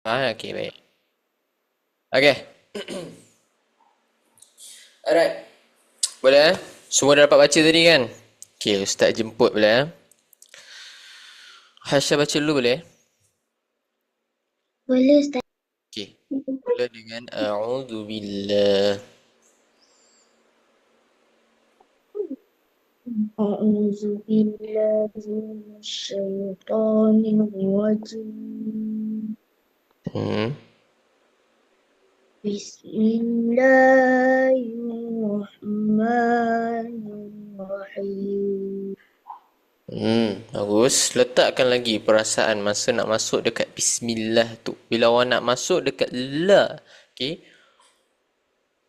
Okey, baik. Okey. Alright. Boleh eh? Semua dah dapat baca tadi kan? Okey, ustaz jemput boleh eh? Hasya baca dulu boleh? Boleh Ustaz. Okey. Mula dengan a'udzubillah. أعوذ بالله من الشيطان الرجيم. Hmm. بسم الله الرحمن الرحيم. Bagus. Letakkan lagi perasaan masa nak masuk dekat bismillah tu. Bila awak nak masuk dekat la, okey,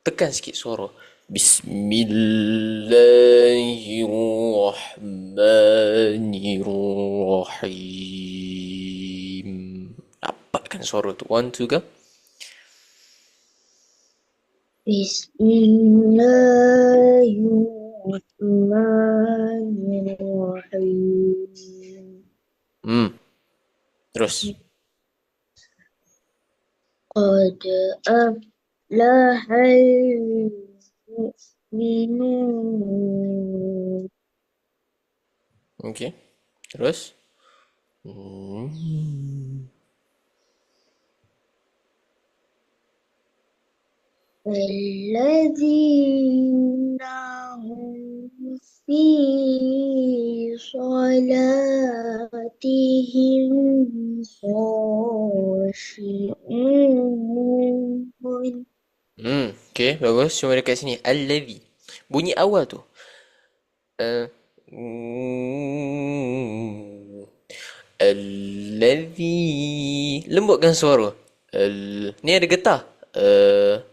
tekan sikit suara. Bismillahirrahmanirrahim. Dapatkan suara tu. One, two, go. بسم الله الرحمن الرحيم. Terus. قد أفلح المؤمنون. Okey. Terus. Hmm. الذين هم في صلاتهم خاشعون. Okey, bagus. Cuma dekat sini. Allazi. Bunyi awal tu. Uh, Allazi. Lembutkan suara. Ni ada getah. Uh,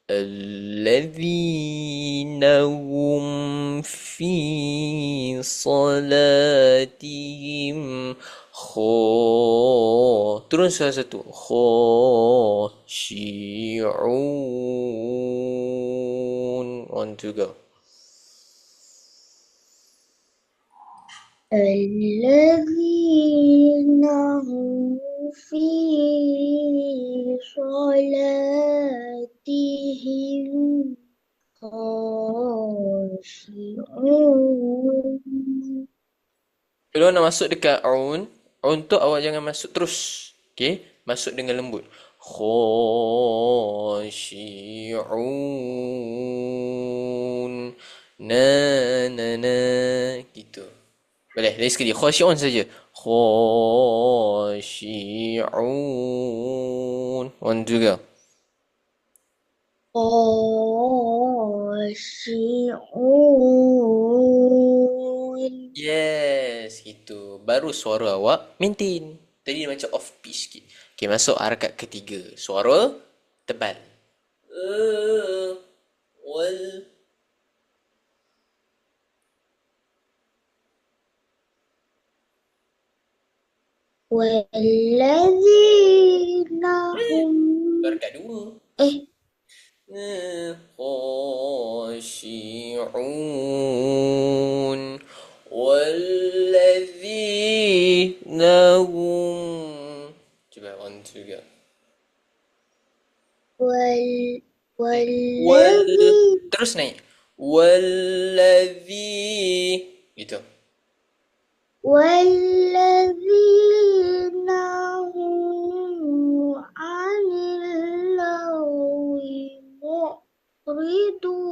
Allazina hum fi salatihim turun salah satu. Khashi'un. One, two, go. الذين هم في صلاتهم خاشعون. Kalau nak masuk dekat aun tu awak jangan masuk terus. Okey, masuk dengan lembut. Khashi'un. Na na na gitu. Boleh, dari sekali khashi'un saja. Khashi'un. One, two, go. خاشعون. Yes, gitu. Baru suara awak maintain. Tadi macam off pitch sikit. Okay, masuk harakat ketiga. Suara tebal. Wal. والذين هم Harakat dua. eh خاشعون والذين هم coba one two go. وال Wal والذي terus naik. Waladhi gitu. والذين هم عن اللغو معرضون.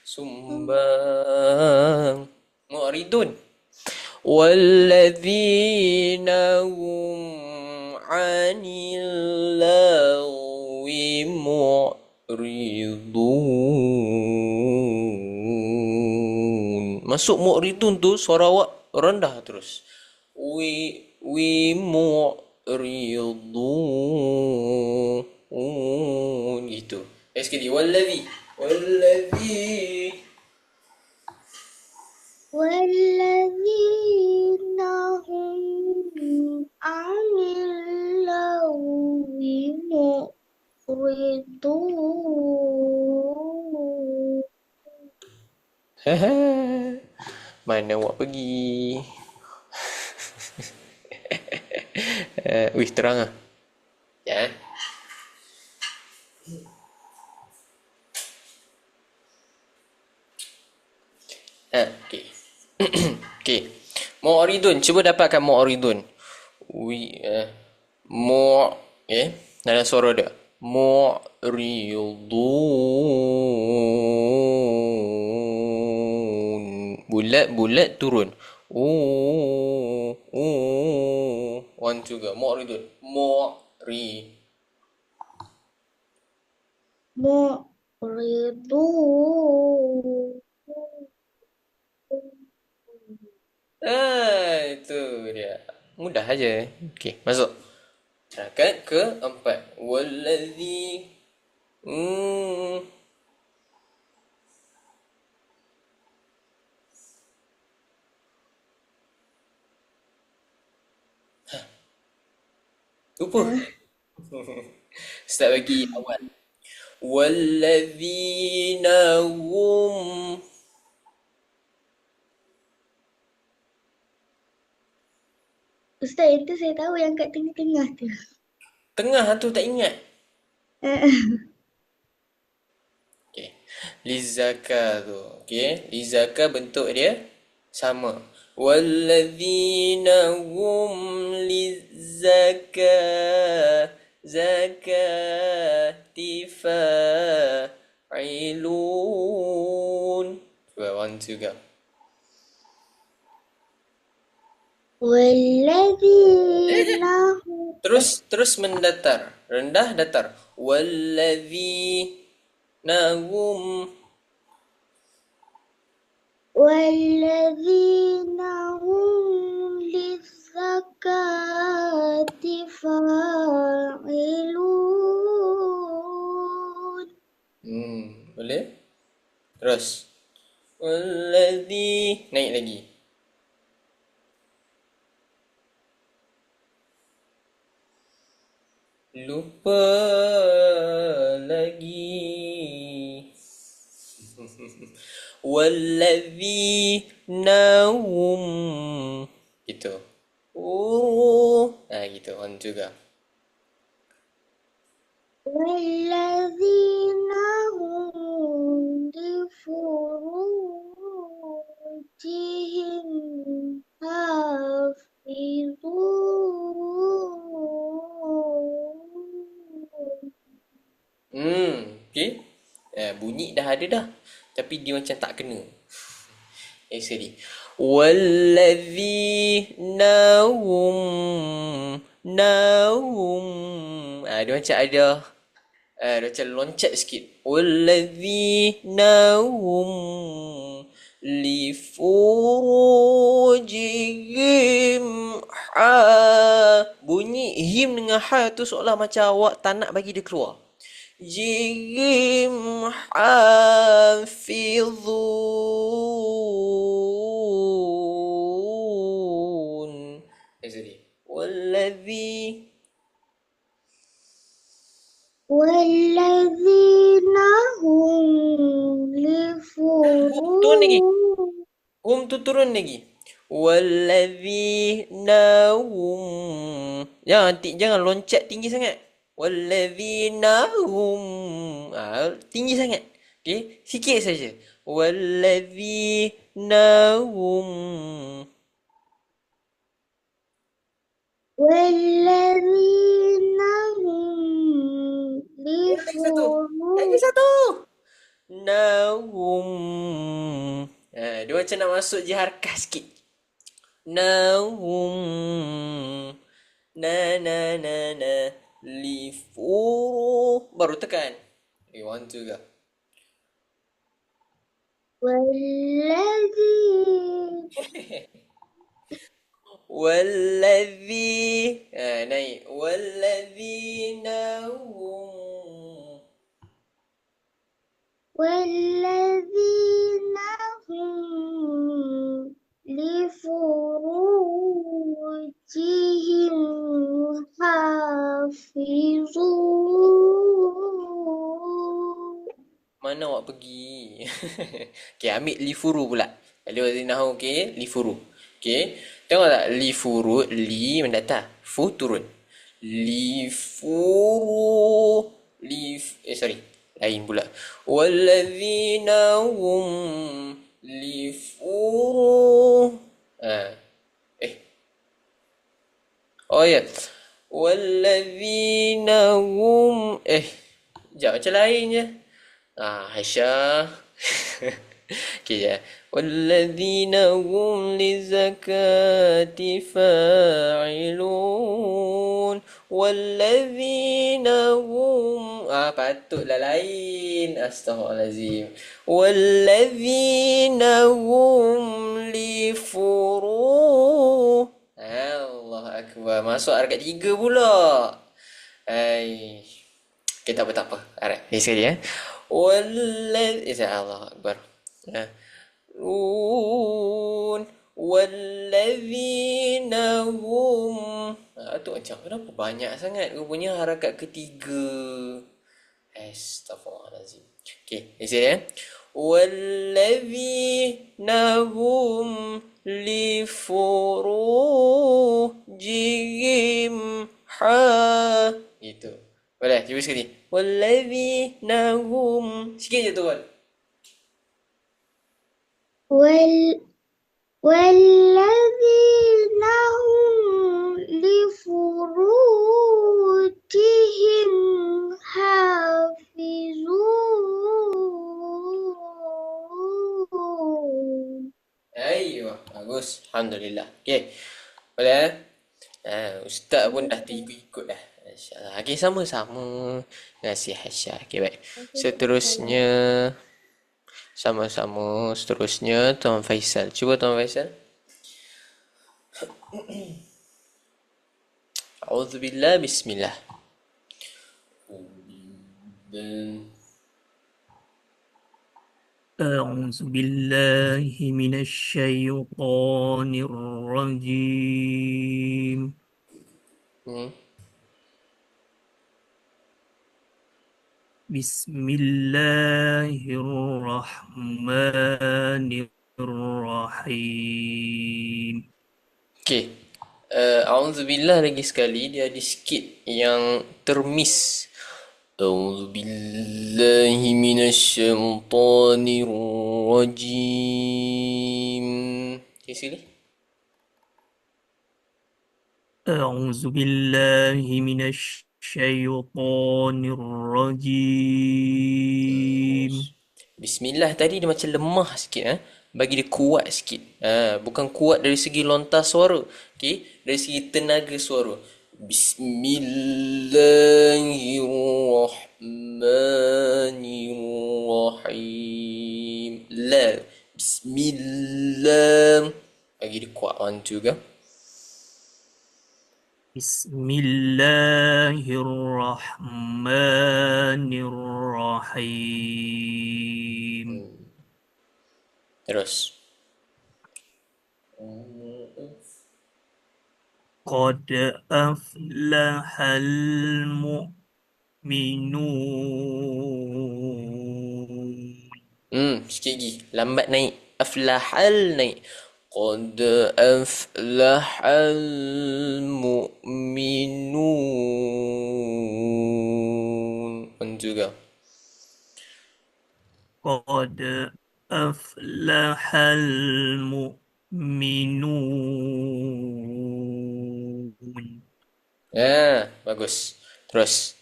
Sumbang. Mu'ridun. والذين هم عن اللغو معرضون. Masuk mu'ridun tu suara awak rendah terus. Wi mu'ridun gitu. Sekali wallazi. Wallazi. والذين هم عن اللغو معرضون. Mana awak pergi? Wih, terang ah. Ya. Okey. Okey. Mu'ridun. Cuba dapatkan mu'ridun. Mu' dalam suara dia. Mu'ridun. Bulat-bulat turun. One juga. Mu'ridun. معرضون Itu dia. Mudah aja. Okey, masuk. Harakat keempat. Wallazi. Hmm. Lupa. Start bagi awal. Wallazina hum. Ustaz, itu saya tahu yang kat tengah-tengah tu. Tengah tu tak ingat. Eh, Okey. Lizaka tu. Okey. Lizaka bentuk dia sama. Wallazina hum lizaka zakati fa'ilun. Cuba one juga. والذين هم Terus mendatar. Rendah datar. Wallazina hum. والذين هم للزكاة فاعلون Boleh? Terus. Wallazi. Naik lagi. Lupa lagi. Wallazina hum. Gitu. Gitu. On juga. والذين هم لفروجهم حافظون Okay. Bunyi dah ada dah. Tapi dia macam tak kena. Sorry. Wallazina hum. Nahum. Dia macam ada. Dia macam loncat sikit. Wallazina hum. Lifurujihim. Bunyi him dengan ha tu seolah macam awak tak nak bagi dia keluar. Jihim hafizun. Jadi, wallazi. والذين هم Turun lagi. لفروجهم Tu turun lagi. Wallazina hum. Jangan loncat tinggi sangat. Wallazina hum. Tinggi sangat. Okey, sikit saja. Wallazina hum. والذين هم Lagi لفروجهم satu. Nahum. Dia macam nak masuk je harkah sikit. Nahum. Na. Lifuru. Baru tekan. One juga. والذين Wallazi. Naik. Wallazina hum. والذين هم لفروجهم حافظون Mana awak pergi? Okay, ambil lifuru pula. Wallazina hum. Okay, lifuru. Okay. Tengok tak? Li furu. Li mendatar. Fu turun. Li furu. Sorry. Lain pula. Walladzina hum li furu. Eh. Oh ya. Walladzina hum. Sekejap macam lain je. Aisyah. Okay je. Walladzina hum lizakati fa'ilun. Walladzina hum. Patutlah lain. Astaghfirullahalazim. Walladzina hum li furu. Allah Akbar. Masuk harakat 3 pula. Okay, tak apa, tak apa. Alright, ni sekali ya. Allah Akbar. Walladzina hum. Tu macam kenapa banyak sangat rupanya harakat ketiga. Astaghfirullahalazim. Okay, ni sekali ya. Walladzina hum li furujihim Itu. Boleh, cuba sekali. Walladzina hum. Sikit je tu kan. والذين هم لفروجهم حافظون. Ayuh, bagus. Alhamdulillah. Okay. Boleh Ustaz pun dah ikut dah. InsyaAllah. Okay, sama-sama. Terima kasih Hasya. Okay, baik. Seterusnya. Sama-sama. Seterusnya, Tuan Faisal. Cuba Tuan Faisal. A'udzubillah. Bismillah. أعوذ بالله من الشيطان الرجيم بسم الله الرحمن الرحيم. Okay. A'udzubillah lagi sekali. Dia ada sikit yang termiss. A'udzubillahi minasyaitanir rajim. Okay, sekali. أعوذ بالله من الشيطان الرجيم. Bismillah tadi dia macam lemah sikit. Bagi dia kuat sikit. Bukan kuat dari segi lontar suara. Okay? Dari segi tenaga suara. Bismillahirrahmanirrahim. La. Bismillah. Bagi dia kuat. 1, 2 ke? بسم الله الرحمن الرحيم. Terus. قد أفلح المؤمنون. Sikit lagi. Lambat naik. Aflahal naik. Qad aflahal mu'minun. Juga. قد أفلح المؤمنون. Bagus. Terus.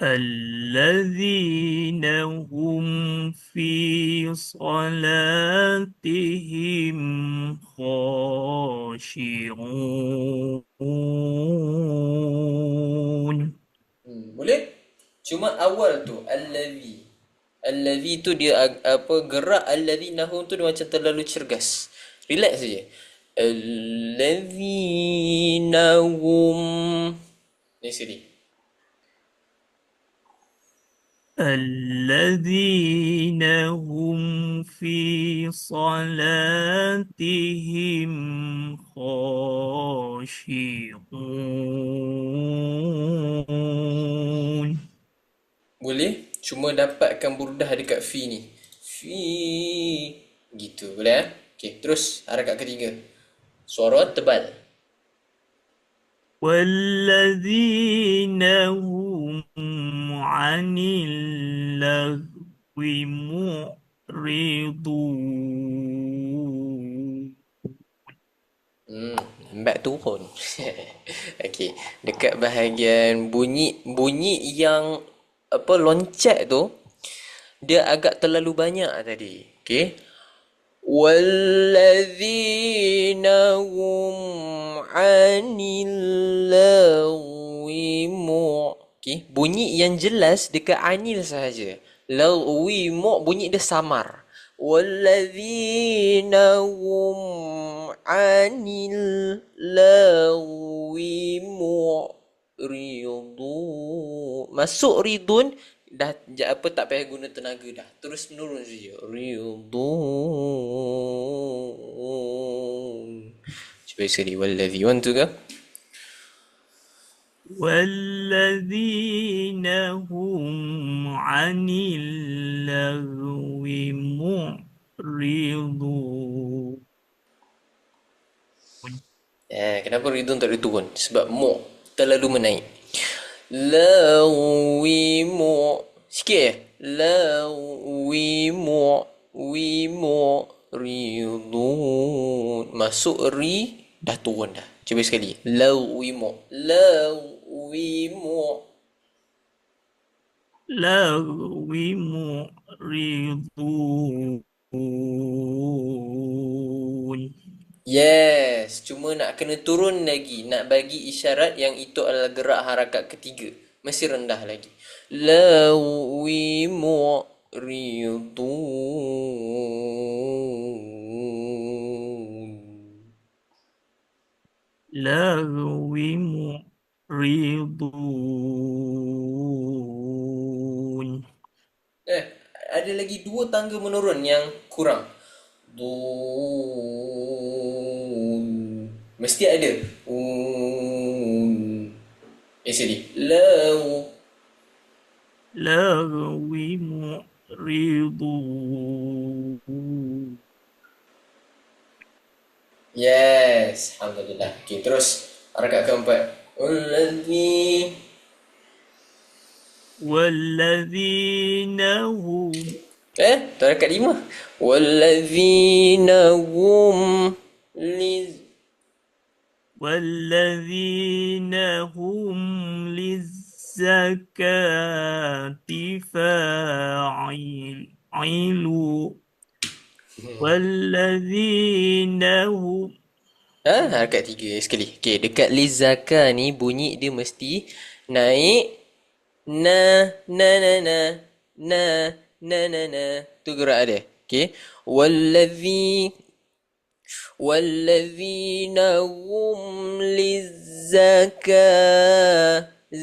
الذين هم في صلاتهم خاشعون. Boleh? Cuma awal tu allazi. Allazi tu dia gerak allazina hum tu dia macam terlalu cergas. Relax saja. Allazina hum. Ni sini. الذين هم في صلاتهم خاشعون. Boleh? Cuma dapatkan burdah dekat fi ni. Fi Gitu, boleh eh? Okey, terus harakat ketiga. Suara tebal. والذين هم عن اللغو معرضون. Lambat turun. Okey, dekat bahagian bunyi bunyi yang apa loncat tu dia agak terlalu banyak tadi. Okey. والذين هم عن اللغو okay. Bunyi yang jelas dekat anil sahaja. Lagwi bunyi dia samar. والذين هم عن اللغو معرضون. Masuk ridun dah apa tak payah guna tenaga dah. Terus menurun saja. Ridun. Cuba sekali. Wallazi. Want to ke? والذين هم عن اللغو معرضون. Kenapa ridun tak boleh turun? Sebab terlalu menaik. Lawimu. Sikit je. Lawimu. Wimu. Ridun. Masuk ri. Dah turun dah. Cuba sekali. Lawimu. Lawimu. لغو معرضون. Yes. Cuma nak kena turun lagi. Nak bagi isyarat yang itu adalah gerak harakat ketiga. Masih rendah lagi. Lawimu. Ridun. لغو معرضون. Eh, ada lagi dua tangga menurun yang kurang. Dun. Mesti ada. Sedih. Lau. لغو معرضون. Yes. Alhamdulillah. Okay, terus harakat keempat. Alladhi. والذين هم Tu harakat lima. Walladzina hum liz. والذين هم للزكاة فاعلون. والذين هم Harakat tiga sekali. Okay, dekat lizaka ni bunyi dia mesti naik. Na, na, na, na, na, na, na, na. Tu gerak dia. Okay. Walladzina hum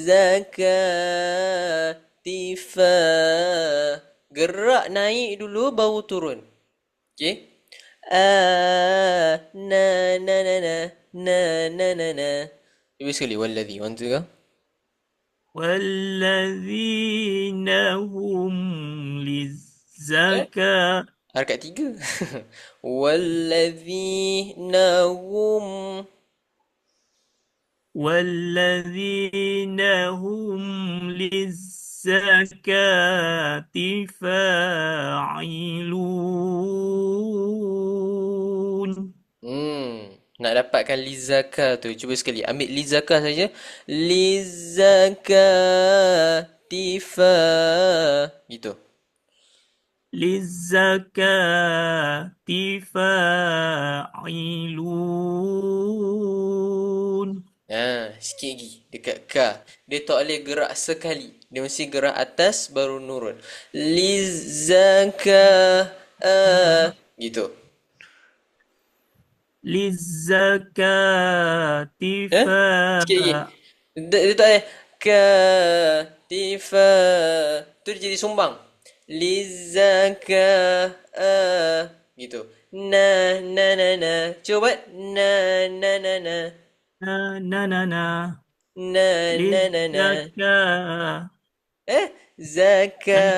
zakati gerak naik dulu baru turun. Okay. Na, na, na, na, na, na, na, na. Cuba sekali. Walladzi. One, two, go. والذين هم للزكاة Harakat tiga. Walladzina hum. والذين هم للزكاة فاعلون. Nak dapatkan lizaka tu. Cuba sekali. Ambil lizaka saja. Lizaka tifa. Gitu. للزكاة فاعلون. Sikit lagi. Dekat ka. Dia tak boleh gerak sekali. Dia mesti gerak atas baru nurun. Lizaka. Gitu. للزكاة Sikit lagi. Dia tak boleh. Ka. Tifa. Tu dia jadi sumbang. Lizaka. Gitu. Na, na, na, na. Cuba buat. Na, na, na, na. نا نا نا نا Na, na, na, na. للزكاة Zaka.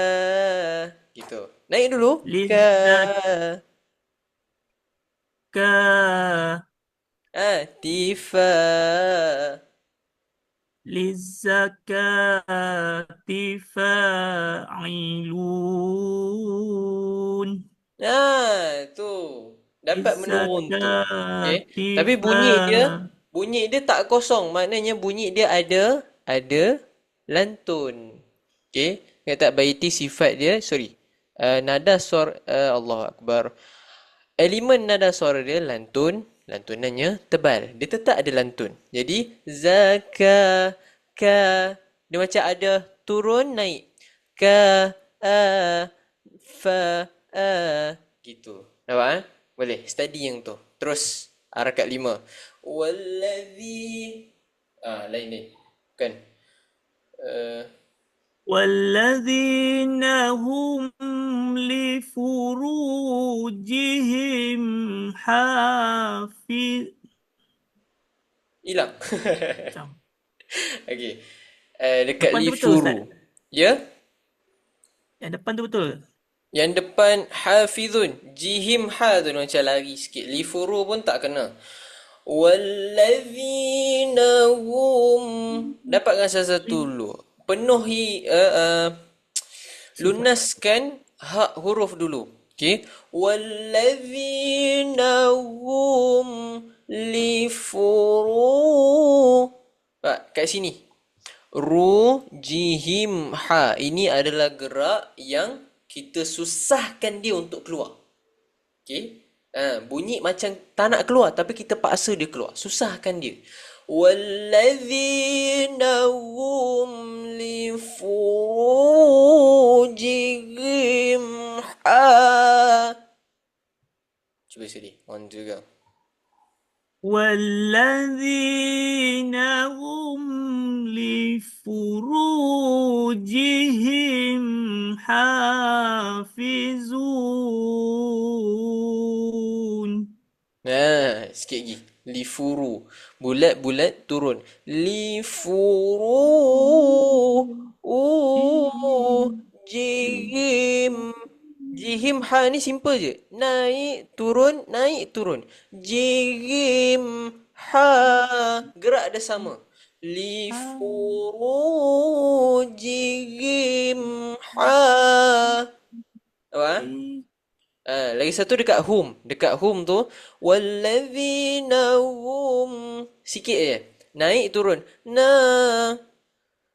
Gitu. Naik dulu. Ka. للزكاة Tifa. للزكاة فاعلون Tu. Dapat menurun tu. للزكاة Okay. Tapi bunyi dia tak kosong. Maknanya bunyi dia ada lantun. Okay. Kata baiti sifat dia, sorry. Nada suara, Allahu Akbar. Elemen nada suara dia lantun, lantunannya tebal. Dia tetap ada lantun. Jadi zaka ka dia macam ada turun naik. Ka a fa a gitu. Nampak Boleh study yang tu. Terus harakat 5. Wallazi lain ni. Bukan. Uh, والذين هم لفروجهم حافظ hilang. Macam Okey. Dekat depan tu betul Ustaz? lifuru. Ya? Yang depan tu betul? Yang depan hafizun. Jihim ha tu macam lari sikit. Lifuru pun tak kena. Wallazina hum. Dapatkan satu dulu. Penuhi Sifat. lunaskan hak huruf dulu. Okey. Wallazina hum lifuru. Kat sini. Jihim ha. Ini adalah gerak yang kita susahkan dia untuk keluar. Okey. Bunyi macam tak nak keluar tapi kita paksa dia keluar. Susahkan dia. Wallazina hum li furujihim ha. Cuba sekali. 1, 2, go. والذين هم لفروجهم حافظون Sikit lagi. Lifuru. Bulat-bulat turun. Lifuru. Jihim. Jihim ha ni simple je. Naik, turun, naik, turun. Jihim ha. Gerak dia sama. Lifuru jihim ha. Apa? Lagi satu dekat hum. Dekat hum tu wallazina hum sikit je. Naik turun.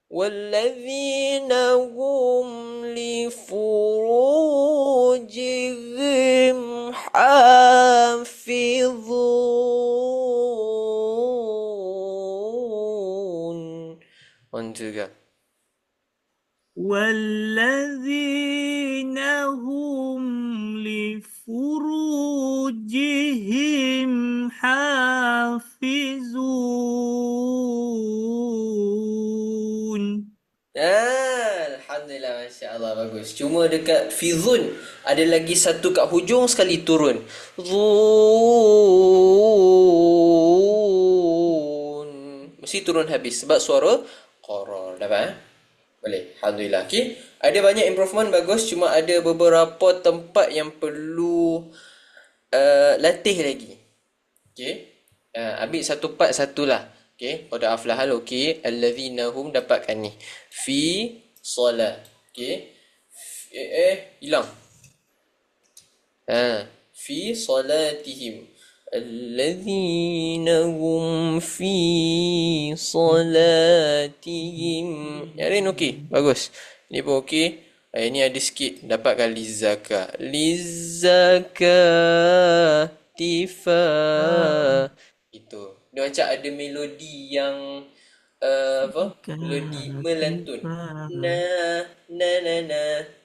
Wallazina hum li furujihim hafizun. On juga. والذين هم لفروجهم حافظون Alhamdulillah, Masya Allah, bagus. Cuma dekat Fizun, ada lagi satu kat hujung sekali turun. Zun. Mesti turun habis sebab suara qarar. Dapat? Boleh. Alhamdulillah. Okay. Ada banyak improvement, bagus. Cuma ada beberapa tempat yang perlu latih lagi. Okay. Ambil satu part satulah. Okay. Qad aflahal. Okay. Allazina hum dapatkan ni. Fi solat. Okay. Hilang. Fi solatihim. Allazina hum fi solatihim. Yang lain okey. Bagus. Ini pun okey. Ini ada sikit. Dapatkan lizaka. Lizaka. Tifa. Itu. Dia macam ada melodi yang melodi melantun. Na.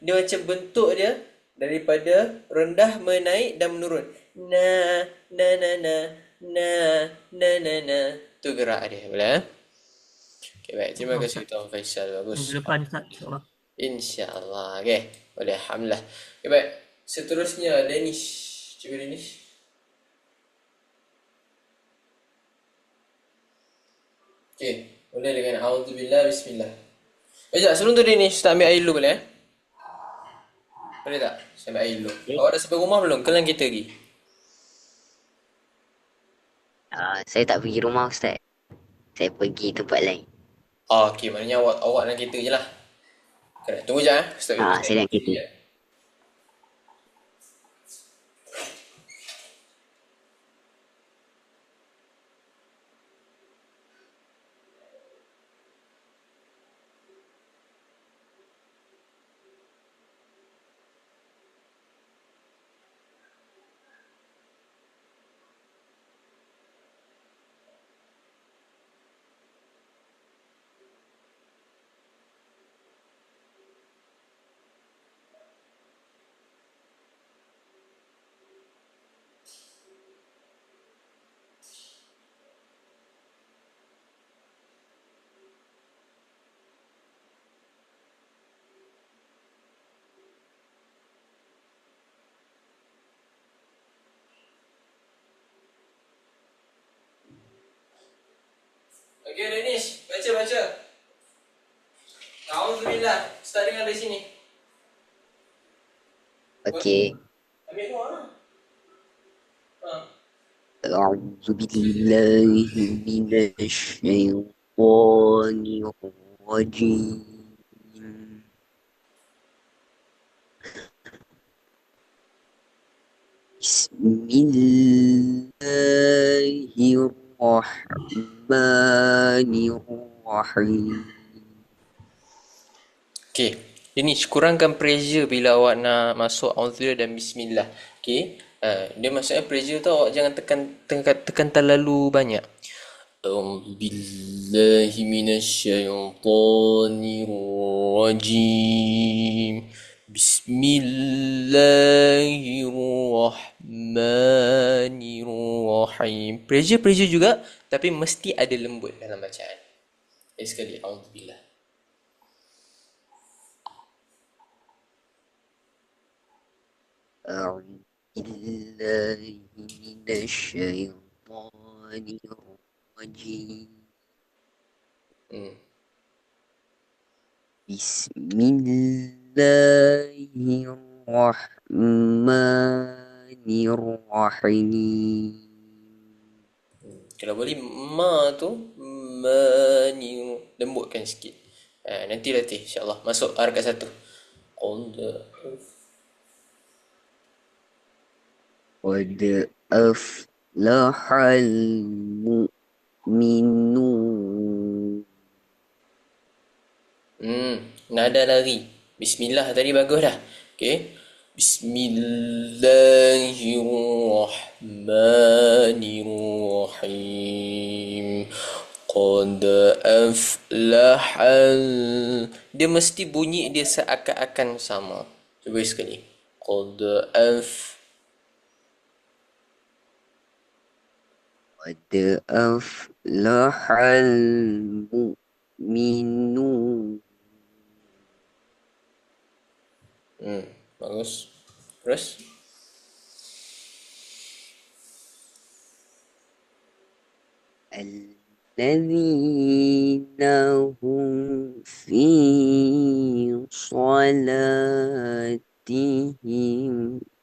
Dia macam bentuk dia daripada rendah menaik dan menurun. Na. Tu gerak dia. Boleh? Okay, baik. Terima kasih Tuan Faisal. Bagus. Minggu depan Ustaz, insyaAllah. InsyaAllah. Okay. Boleh. Alhamdulillah. Okay, baik. Seterusnya, Danish. Cuba Danish. Okay. Boleh dengan A'udzubillah, Bismillah. Sekejap, sebelum tu Danish, kita ambil air dulu boleh? Boleh tak? Saya ambil air dulu. Awak dah sampai rumah belum? Kelang kita lagi. Saya tak pergi rumah Ustaz. Saya pergi tempat lain. Oh, okey. Maknanya awak dalam kereta je lah. Kena tunggu je Ustaz. Saya nak kereta. Okey, Danish. Baca. Alhamdulillah. Start dengar dari sini. Okey. Ambil semua lah. أعوذ بالله من الشيطان الرجيم بسم الله الرحمن الرحيم. Okey. Ini kurangkan pressure bila awak nak masuk Auzubillah dan Bismillah. Okey. Dia maksudnya pressure tu awak jangan tekan terlalu banyak. A'udzubillahi minasyaitonirrajim. Bismillahirrahmanirrahim. Pressure juga, tapi mesti ada lembut dalam bacaan. Sekali, A'udzubillah. أعوذ بالله من الشيطان الرجيم بسم الله الرحمن الرحيم. Kalau boleh ma tu mani lembutkan sikit. Nanti latih insya-Allah. Masuk harakat satu. Qad أفلح المؤمنون. Nada lari. Bismillah tadi bagus dah. Okey. Bismillahirrahmanirrahim. Qad aflahal. Dia mesti bunyi dia seakan-akan sama. Cuba sekali. Qad أفلح المؤمنون. Bagus. Terus. الذين هم في صلاتهم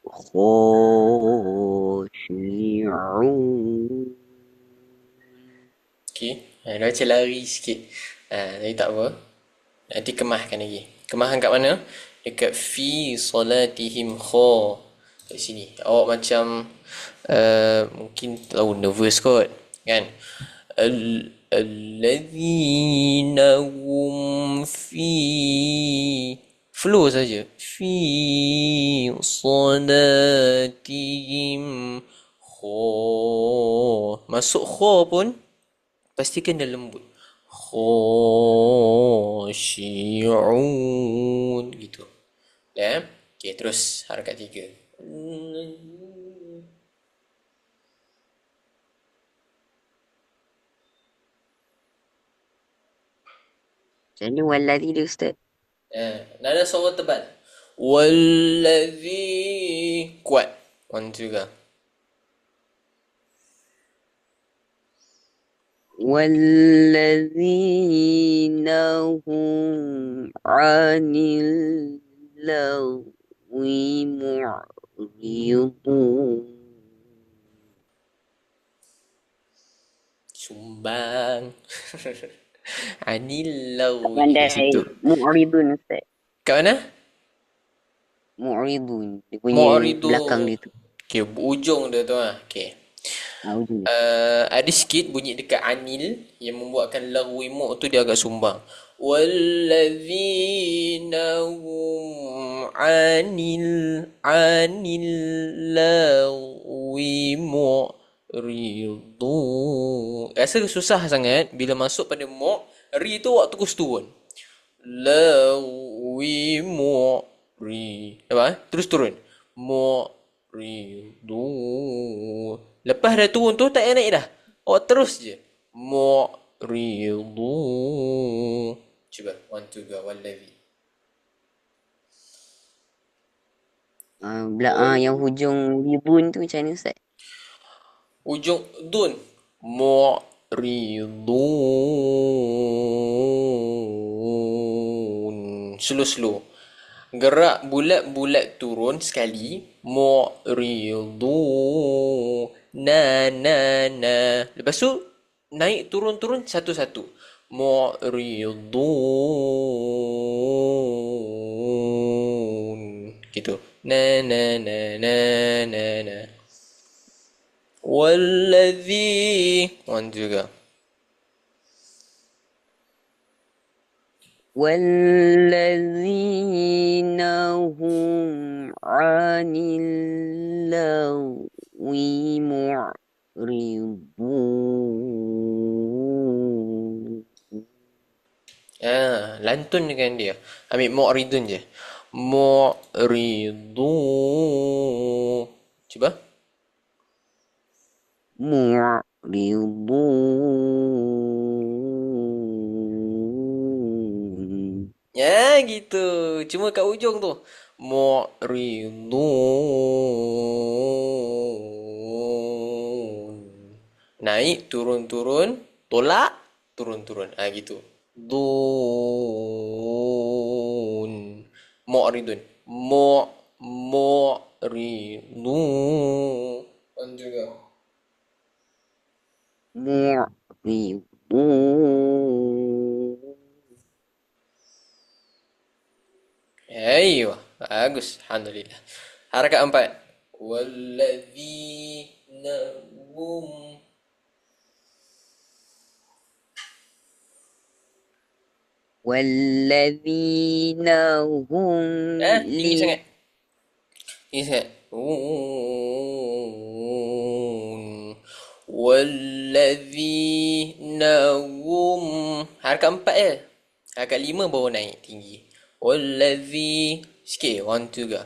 خاشعون. Okey. Dia baca lari sikit. Tapi tak apa. Nanti kemahkan lagi. Kemahan kat mana? Dekat fi solatihim kha. Kat sini. Awak macam mungkin tahu nervous kot. Kan? Alladzina hum fi flow saja. Fi solatihim kha. Masuk kha pun pastikan dia lembut. Khashi'un gitu. Ya. Okey, terus harakat 3. Macam mana waladhi dia Ustaz? Nada suara tebal. Wallazi kuat. 1 2 والذين هم عن اللغو معرضون. sumbang. Anil lawi kat Pandai situ. mu'ridun Ustaz. Kat mana? Mu'ridun. Dia punya belakang Mu'ridu. dia tu. Okay, ujung dia tu lah. Okay. Ujung. Ada sikit bunyi dekat anil yang membuatkan lagwi mu' tu dia agak sumbang. Wallazina hum anil lagwi mu'ridun. Rasa susah sangat bila masuk pada mu'. Ri tu waktu terus turun. Lagwi mu'ri. Apa? Terus turun. Mu'ridun. Lepas dah turun tu tak payah naik dah. Awak terus je. Mu'ridun. Cuba. 1, 2, go. Wallazi. Yang hujung ribun tu macam mana Ustaz? Ujung dun. Mu'ridun. Slow-slow. Gerak bulat-bulat turun sekali. Mu'ridun. Na. Lepas tu naik turun-turun satu-satu. Mu'ridun. Gitu. Na. Walladhi. One juga. والذين هم عن اللغو معرضون. Lantun dengan dia. Ambil mu'ridun je. Mu'ridun. Cuba. معرضون. Ya, gitu. Cuma kat ujung tu. Mu'ridun. Naik, turun-turun. Tolak, turun-turun. Gitu. Dun. Mu'ridun. Mu'ridun. Kan juga. معرضون. Aywa. Bagus. Alhamdulillah. Harakat 4. Walladzina hum. والذين هم Tinggi sangat. Tinggi sangat. Walladzina hum. Harakat 4 je. Harakat 5 baru naik tinggi. Wallazi. Sikit. 1, 2 go.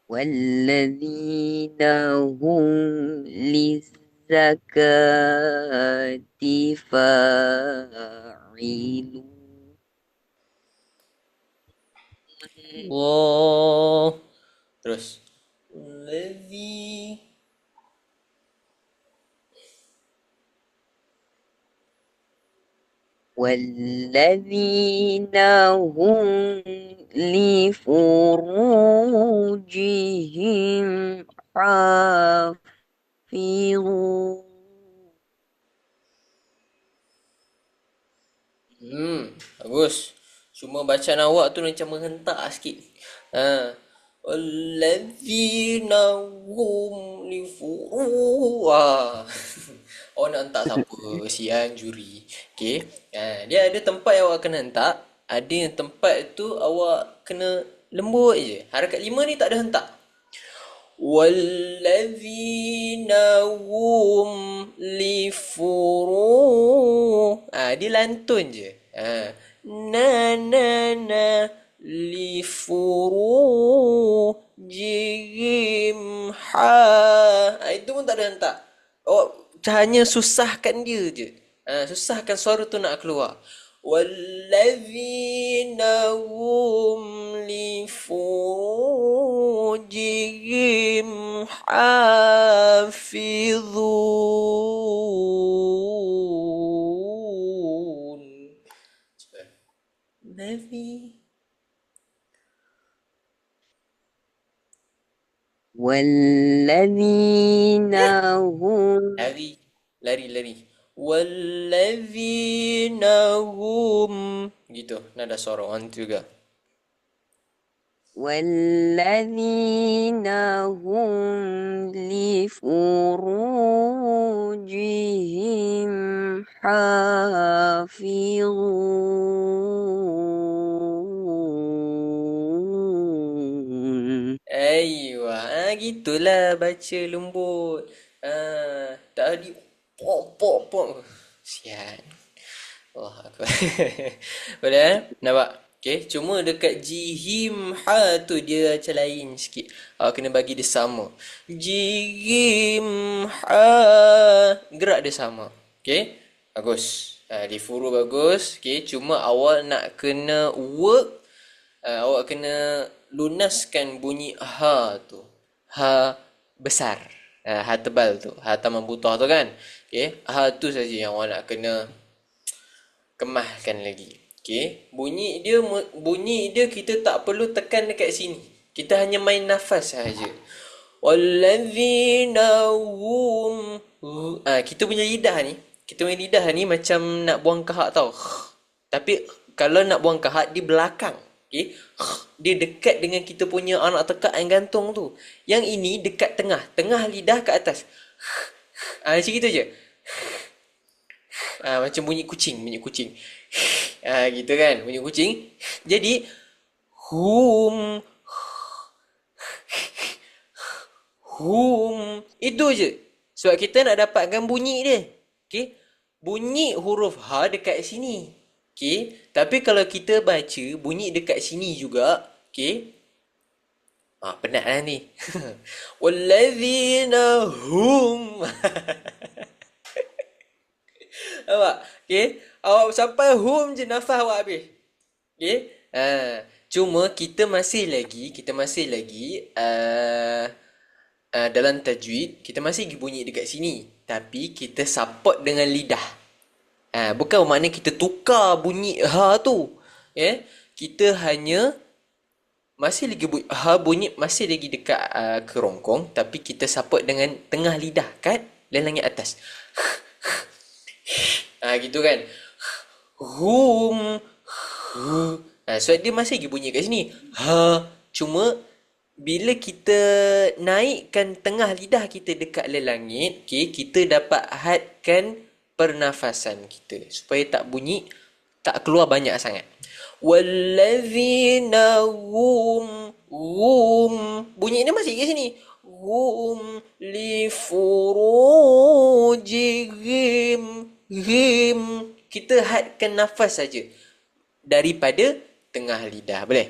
والذين هم للزكاة فاعلون. Allah. Terus. Wallazi. والذين هم لفروجهم حافظون. Bagus. Cuma bacaan awak tu macam menghentak sikit. Alladzina hum li Awak nak hentak siapa? Sian juri. Okay. Dia ada tempat yang awak kena hentak. Ada yang tempat tu awak kena lembut je. Harakat 5 ni tak ada hentak. Walladzina hum li dia lantun je. Na li furujihim itu pun tak ada hentak. Awak hanya susahkan dia je. Susahkan suara tu nak keluar. Walladzina hum li furujihim hafizun. Nabi. والذين هم Lari. lari. Walladzina hum. Gitu, nada suara. 1, 2 juga. والذين هم لفروجهم حافظون. Aywa, gitulah baca lembut. Tadi pop. Sian. Allah aku. Boleh nampak? Okay, cuma dekat jihim ha tu dia macam lain sikit. Awak kena bagi dia sama. Jihim ha, gerak dia sama. Okay, bagus. Di furu bagus. Okay, cuma awak nak kena work. Awak kena lunaskan bunyi ha tu. Ha besar. Ha tebal tu. Ha taman butah tu kan. Okay, ha tu saja yang awak nak kena kemahkan lagi. Okay, bunyi dia kita tak perlu tekan dekat sini. Kita hanya main nafas saja. Walladzina hum. Kita punya lidah ni macam nak buang kahak tau. Tapi kalau nak buang kahak di belakang. Okay, dia dekat dengan kita punya anak tekak yang gantung tu. Yang ini dekat tengah lidah ke atas. Macam gitu je. Macam bunyi kucing. Gitu kan, bunyi kucing. Jadi hum itu je. Sebab kita nak dapatkan bunyi dia. Okey. Bunyi huruf ha dekat sini. Okey. Tapi kalau kita baca bunyi dekat sini juga, okey. Penatlah ni. Walladzina hum. Nampak? Okay. Awak sampai hum je nafas awak habis. Okay. Cuma kita masih lagi dalam tajwid, kita masih bunyi dekat sini. Tapi kita support dengan lidah. Bukan makna kita tukar bunyi ha tu. Okay. Kita hanya masih lagi bunyi masih lagi dekat kerongkong. Tapi kita support dengan tengah lidah kat langit atas. Gitu kan. Hum. Sebab dia masih lagi bunyi kat sini. Ha. Cuma bila kita naikkan tengah lidah kita dekat langit, okay, kita dapat hadkan pernafasan kita supaya tak bunyi, tak keluar banyak sangat. Walladzina hum. Bunyi dia masih kat sini. Hum li furujihim. Kita hadkan nafas saja daripada tengah lidah. Boleh?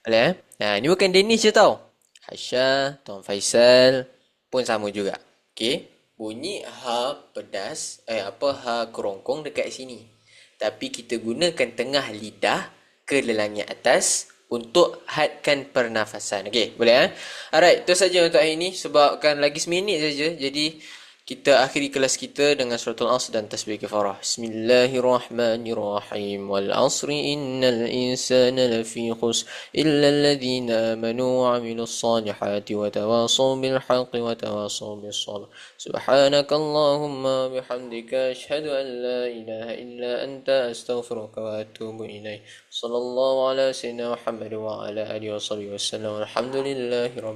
Boleh. Ni bukan Danish je tau. Hasya, Tuan Faisal pun sama juga. Okey. Bunyi ha pedas, ha kerongkong dekat sini. Tapi kita gunakan tengah lidah ke langit atas untuk hadkan pernafasan. Okey, boleh? Alright, itu saja untuk hari ini. Sebabkan lagi seminit saja. Jadi kita akhiri kelas kita dengan suratul Asr dan tasbih kafarah. Bismillahirrahmanirrahim. Wal asri innal insana lafi khusr illa alladhina amanu wa amilus salihati wa tawasaw bil haqqi wa tawasaw bis sabr. Subhanakallahumma bihamdika asyhadu an la ilaha illa anta astaghfiruka wa atubu ilaik. Sallallahu ala sayyidina Muhammad wa ala alihi wa sahbihi wasallam. Alhamdulillahi rabbil